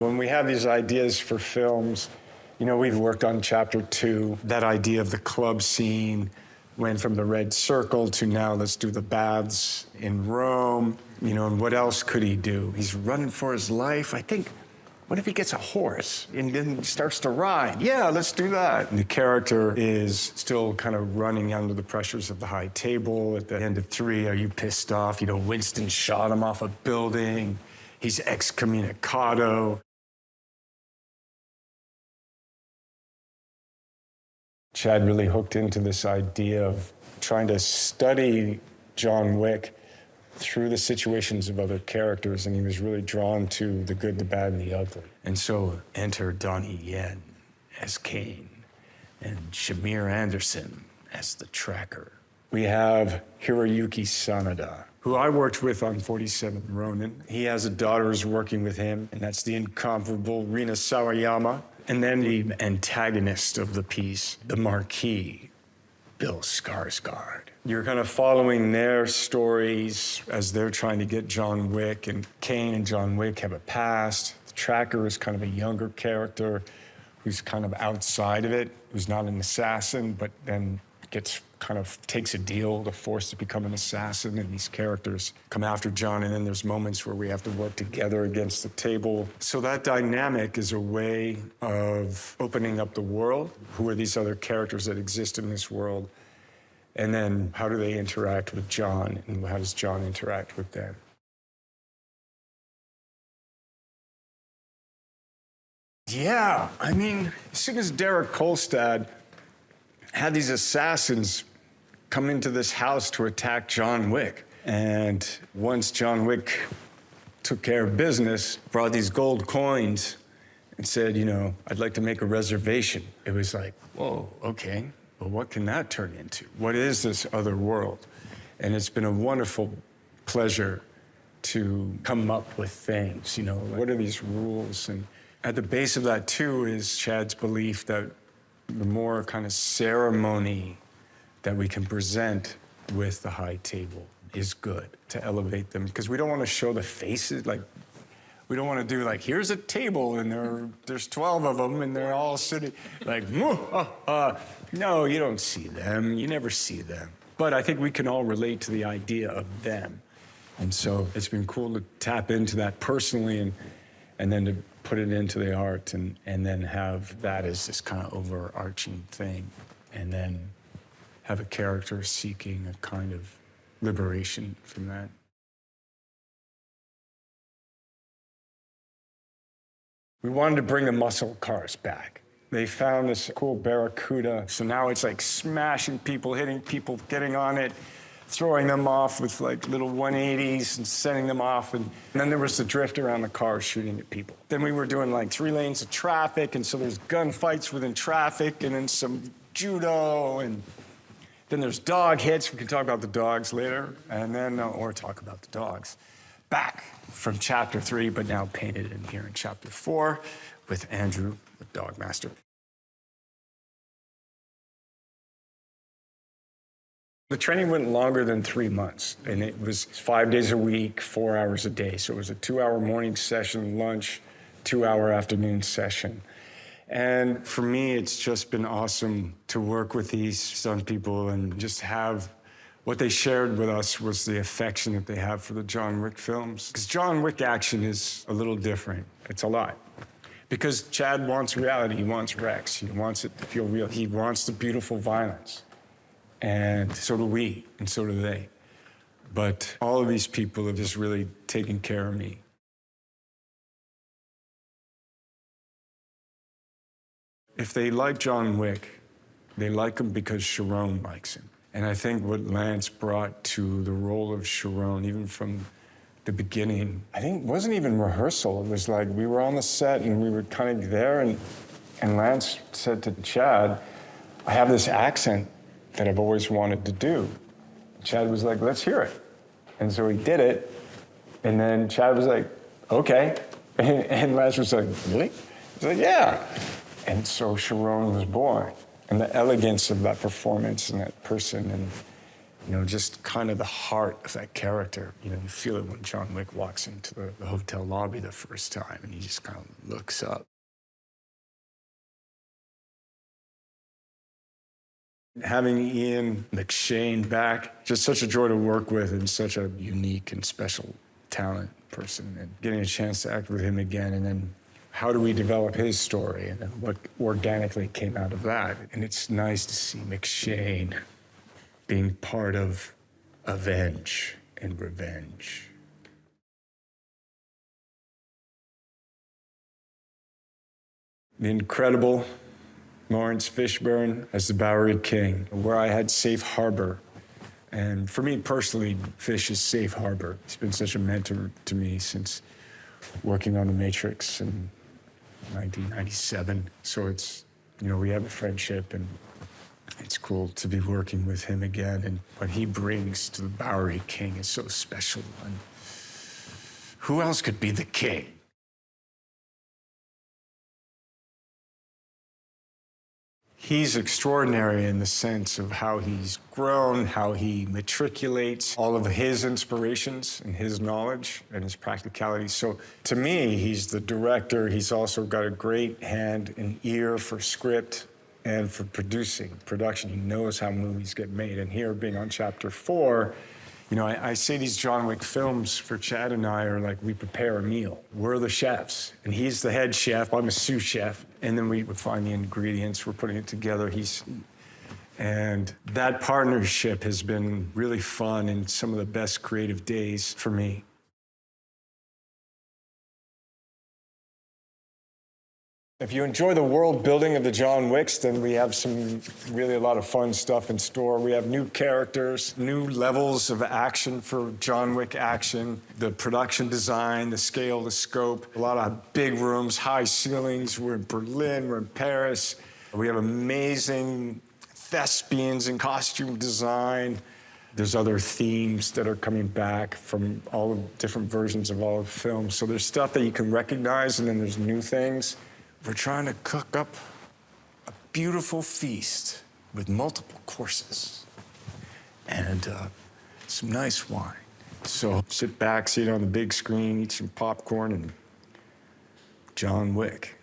When we have these ideas for films, you know, we've worked on chapter 2. That idea of the club scene went from the red circle to now let's do the baths in Rome. You know, and what else could he do? He's running for his life. I think, what if he gets a horse and then starts to ride? Yeah, let's do that. And the character is still kind of running under the pressures of the high table. At the end of 3, are you pissed off? You know, Winston shot him off a building. He's excommunicado. Chad really hooked into this idea of trying to study John Wick through the situations of other characters, and he was really drawn to the good, the bad, and the ugly. And so enter Donnie Yen as Kane, and Shamir Anderson as the tracker. We have Hiroyuki Sanada, who I worked with on 47 Ronin. He has a daughter who's working with him, and that's the incomparable Rina Sawayama. And then the antagonist of the piece, the Marquis, Bill Skarsgård. You're kind of following their stories as they're trying to get John Wick, and Kane and John Wick have a past. The tracker is kind of a younger character who's kind of outside of it, who's not an assassin, but then takes a deal to force to become an assassin, and these characters come after John, and then there's moments where we have to work together against the table. So that dynamic is a way of opening up the world. Who are these other characters that exist in this world? And then how do they interact with John, and how does John interact with them? Yeah, I mean, as soon as Derek Kolstad had these assassins come into this house to attack John Wick. And once John Wick took care of business, brought these gold coins and said, you know, I'd like to make a reservation. It was like, whoa, okay, well, what can that turn into? What is this other world? And it's been a wonderful pleasure to come up with things, you know, what are these rules? And at the base of that, too, is Chad's belief that the more kind of ceremony that we can present with the high table is good to elevate them, because we don't want to show the faces. Like, we don't want to do like, here's a table and there's 12 of them and they're all sitting like, no, you don't see them. You never see them. But I think we can all relate to the idea of them. And so it's been cool to tap into that personally and then to put it into the art and then have that as this kind of overarching thing, and then have a character seeking a kind of liberation from that. We wanted to bring the muscle cars back. They found this cool Barracuda, so now it's like smashing people, hitting people, getting on it, throwing them off with like little 180s and sending them off. And then there was the drift around the car shooting at people. Then we were doing like 3 lanes of traffic, and so there's gunfights within traffic, and then some judo, and then there's dog hits. We can talk about the dogs later, and then, or talk about the dogs. Back from chapter 3, but now painted in here in chapter 4 with Andrew, the dog master. The training went longer than 3 months, and it was 5 days a week, 4 hours a day. So it was a 2-hour morning session, lunch, 2-hour afternoon session. And for me, it's just been awesome to work with these stunt people and just have what they shared with us was the affection that they have for the John Wick films. Because John Wick action is a little different. It's a lot. Because Chad wants reality, he wants Rex, he wants it to feel real. He wants the beautiful violence. And so do we, and so do they. But all of these people have just really taken care of me. If they like John Wick, they like him because Sharon likes him. And I think what Lance brought to the role of Sharon, even from the beginning, I think it wasn't even rehearsal. It was like we were on the set and we were kind of there, and Lance said to Chad, I have this accent that I've always wanted to do. Chad was like, let's hear it. And so he did it, and then Chad was like, okay. And Lance was like, really? He's like, yeah. And so Sharon was born. And the elegance of that performance and that person, You know, just kind of the heart of that character. You know, you feel it when John Wick walks into the hotel lobby the first time, and he just kind of looks up. Having Ian McShane back, just such a joy to work with, and such a unique and special talent person, and getting a chance to act with him again, and then how do we develop his story, and then what organically came out of that. And it's nice to see McShane being part of Avenge and Revenge. The incredible Lawrence Fishburne as the Bowery King, where I had safe harbor. And for me personally, Fish is safe harbor. He's been such a mentor to me since working on The Matrix in 1997. So it's, you know, we have a friendship, and it's cool to be working with him again. And what he brings to the Bowery King is so special. And who else could be the king? He's extraordinary in the sense of how he's grown, how he matriculates all of his inspirations and his knowledge and his practicality. So to me, he's the director. He's also got a great hand and ear for script and for production. He knows how movies get made. And here, being on chapter 4, you know, I say these John Wick films for Chad and I are like we prepare a meal. We're the chefs, and he's the head chef. I'm a sous chef, and then we find the ingredients. We're putting it together. And that partnership has been really fun and some of the best creative days for me. If you enjoy the world building of the John Wicks, then we have a lot of fun stuff in store. We have new characters, new levels of action for John Wick action, the production design, the scale, the scope, a lot of big rooms, high ceilings. We're in Berlin, we're in Paris. We have amazing thespians and costume design. There's other themes that are coming back from all of different versions of all of the films. So there's stuff that you can recognize, and then there's new things. We're trying to cook up a beautiful feast with multiple courses and some nice wine. So sit back, see it on the big screen, eat some popcorn, and John Wick.